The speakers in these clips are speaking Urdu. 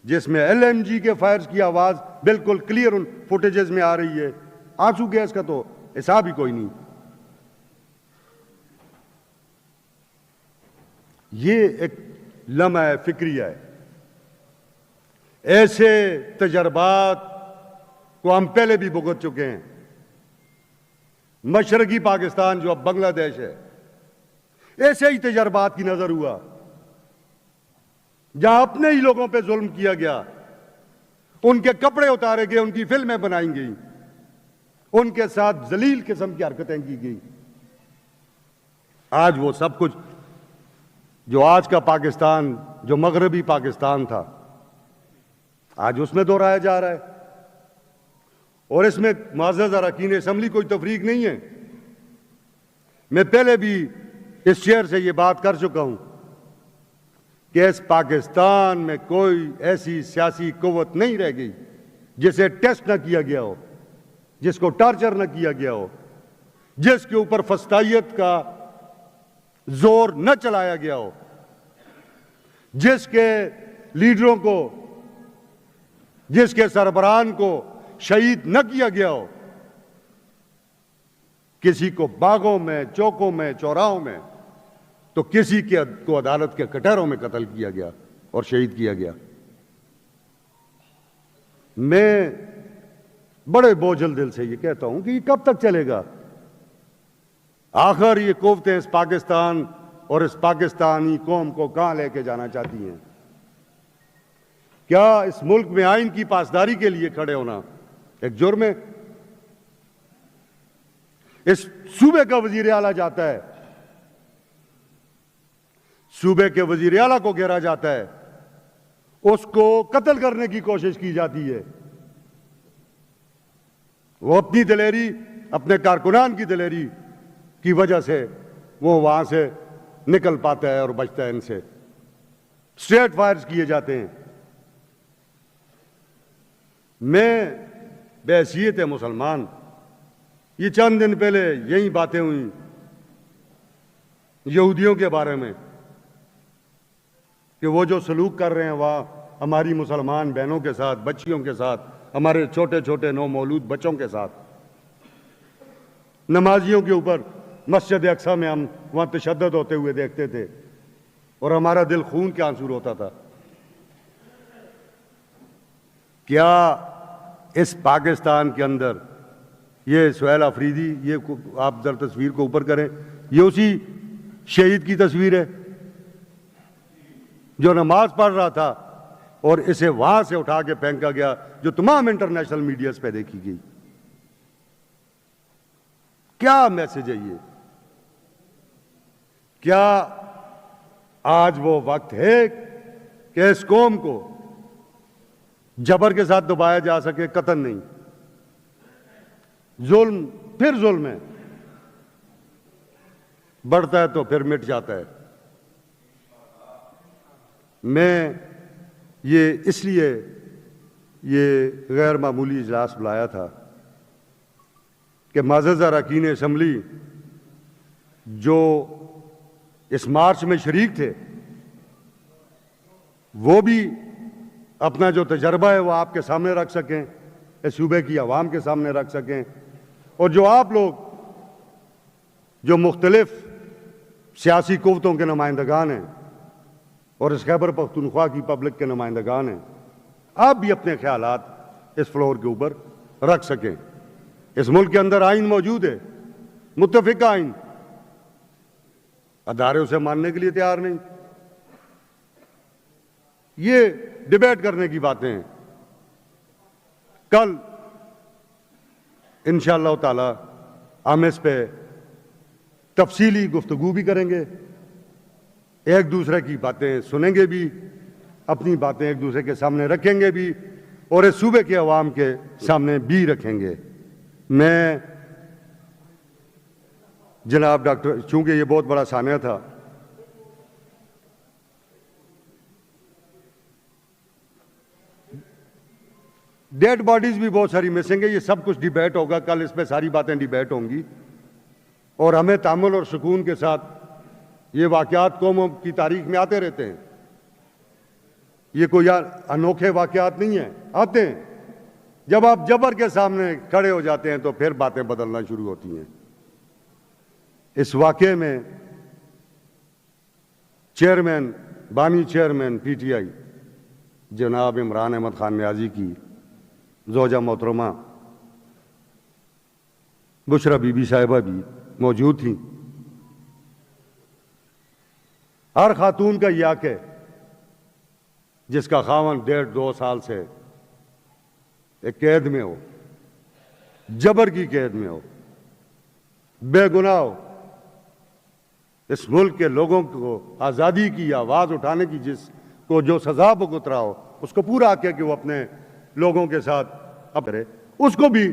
جس میں LMG کے فائرز کی آواز بالکل کلیئر ان فوٹیجز میں آ رہی ہے. آنسو گیس کا تو حساب ہی کوئی نہیں. یہ ایک لمحہ فکریہ ہے. ایسے تجربات کو ہم پہلے بھی بھگت چکے ہیں. مشرقی پاکستان جو اب بنگلہ دیش ہے، ایسے ہی تجربات کی نظر ہوا جہاں اپنے ہی لوگوں پہ ظلم کیا گیا، ان کے کپڑے اتارے گئے، ان کی فلمیں بنائی گئیں، ان کے ساتھ ذلیل قسم کی حرکتیں کی گئی. آج وہ سب کچھ جو آج کا پاکستان، جو مغربی پاکستان تھا، آج اس میں دہرایا جا رہا ہے. اور اس میں معزز اراکین اسمبلی کوئی تفریق نہیں ہے. میں پہلے بھی اس چیئر سے یہ بات کر چکا ہوں کہ اس پاکستان میں کوئی ایسی سیاسی قوت نہیں رہ گئی جسے ٹیسٹ نہ کیا گیا ہو، جس کو ٹارچر نہ کیا گیا ہو، جس کے اوپر فسطائیت کا زور نہ چلایا گیا ہو، جس کے لیڈروں کو، جس کے سربراہان کو شہید نہ کیا گیا ہو. کسی کو باغوں میں، چوکوں میں، چوراہوں میں، تو کسی کو عدالت کے کٹہروں میں قتل کیا گیا اور شہید کیا گیا. میں بڑے بوجھل دل سے یہ کہتا ہوں کہ یہ کب تک چلے گا؟ آخر یہ قوتیں اس پاکستان اور اس پاکستانی قوم کو کہاں لے کے جانا چاہتی ہیں؟ کیا اس ملک میں آئین کی پاسداری کے لیے کھڑے ہونا ایک جرم ہے؟ اس صوبے کا وزیر اعلیٰ جاتا ہے، صوبے کے وزیر اعلیٰ کو گھیرا جاتا ہے، اس کو قتل کرنے کی کوشش کی جاتی ہے. وہ اپنی دلیری، اپنے کارکنان کی دلیری کی وجہ سے وہ وہاں سے نکل پاتا ہے اور بچتا ہے. ان سے اسٹریٹ فائرز کیے جاتے ہیں. میں بحیثیت مسلمان، یہ چند دن پہلے یہی باتیں ہوئیں یہودیوں کے بارے میں کہ وہ جو سلوک کر رہے ہیں وہاں ہماری مسلمان بہنوں کے ساتھ، بچیوں کے ساتھ، ہمارے چھوٹے چھوٹے نو مولود بچوں کے ساتھ، نمازیوں کے اوپر مسجد اقصی میں ہم وہاں تشدد ہوتے ہوئے دیکھتے تھے اور ہمارا دل خون کے آنسو ہوتا تھا. کیا اس پاکستان کے اندر یہ سہیل آفریدی، یہ آپ ذرا تصویر کو اوپر کریں، یہ اسی شہید کی تصویر ہے جو نماز پڑھ رہا تھا اور اسے وہاں سے اٹھا کے پھینکا گیا، جو تمام انٹرنیشنل میڈیاز پہ دیکھی گئی؟ کیا میسج ہے یہ؟ کیا آج وہ وقت ہے کہ اس قوم کو جبر کے ساتھ دبایا جا سکے؟ قطعاً نہیں. ظلم پھر ظلم ہے، بڑھتا ہے تو پھر مٹ جاتا ہے. میں یہ اس لیے یہ غیر معمولی اجلاس بلایا تھا کہ معزز اراکین اسمبلی جو اس مارچ میں شریک تھے، وہ بھی اپنا جو تجربہ ہے وہ آپ کے سامنے رکھ سکیں، اس صوبے کی عوام کے سامنے رکھ سکیں، اور جو آپ لوگ جو مختلف سیاسی قوتوں کے نمائندگان ہیں اور اس خیبر پختونخوا کی پبلک کے نمائندگان ہیں، آپ بھی اپنے خیالات اس فلور کے اوپر رکھ سکیں. اس ملک کے اندر آئین موجود ہے، متفقہ آئین، ادارے اسے ماننے کے لیے تیار نہیں. یہ ڈیبیٹ کرنے کی باتیں ہیں. کل انشاءاللہ تعالی ہم اس پہ تفصیلی گفتگو بھی کریں گے، ایک دوسرے کی باتیں سنیں گے بھی، اپنی باتیں ایک دوسرے کے سامنے رکھیں گے بھی، اور اس صوبے کے عوام کے سامنے بھی رکھیں گے. میں جناب ڈاکٹر، چونکہ یہ بہت بڑا سانحہ تھا، ڈیڈ باڈیز بھی بہت ساری مسنگ ہے، یہ سب کچھ ڈیبیٹ ہوگا کل، اس پہ ساری باتیں ڈیبیٹ ہوں گی، اور ہمیں تامل اور سکون کے ساتھ یہ واقعات قوموں کی تاریخ میں آتے رہتے ہیں. یہ کوئی انوکھے واقعات نہیں ہیں، آتے ہیں۔ جب آپ جبر کے سامنے کھڑے ہو جاتے ہیں تو پھر باتیں بدلنا شروع ہوتی ہیں۔ اس واقعے میں چیئرمین، بانی چیئرمین پی ٹی آئی جناب عمران احمد خان نیازی کی زوجہ محترمہ بشرا بی بی صاحبہ بھی موجود تھیں۔ ہر خاتون کا یہ حق ہے جس کا خاوند 1.5-2 سال سے ایک قید میں ہو، جبر کی قید میں ہو، بے گناہ ہو، اس ملک کے لوگوں کو آزادی کی آواز اٹھانے کی جس کو جو سزا بھگت رہا ہو، اس کو پورا حق ہے کہ وہ اپنے لوگوں کے ساتھ اب کرے۔ اس کو بھی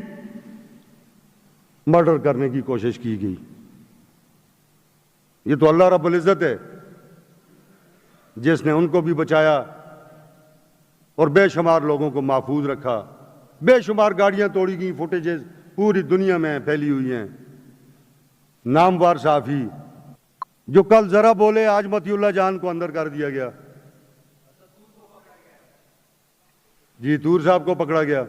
مرڈر کرنے کی کوشش کی گئی۔ یہ تو اللہ رب العزت ہے جس نے ان کو بھی بچایا اور بے شمار لوگوں کو محفوظ رکھا۔ بے شمار گاڑیاں توڑی گئیں، فوٹیجز پوری دنیا میں پھیلی ہوئی ہیں۔ نامور صحافی جو کل ذرا بولے، آج مطیع اللہ جان کو اندر کر دیا گیا۔ جی، طور صاحب کو پکڑا گیا۔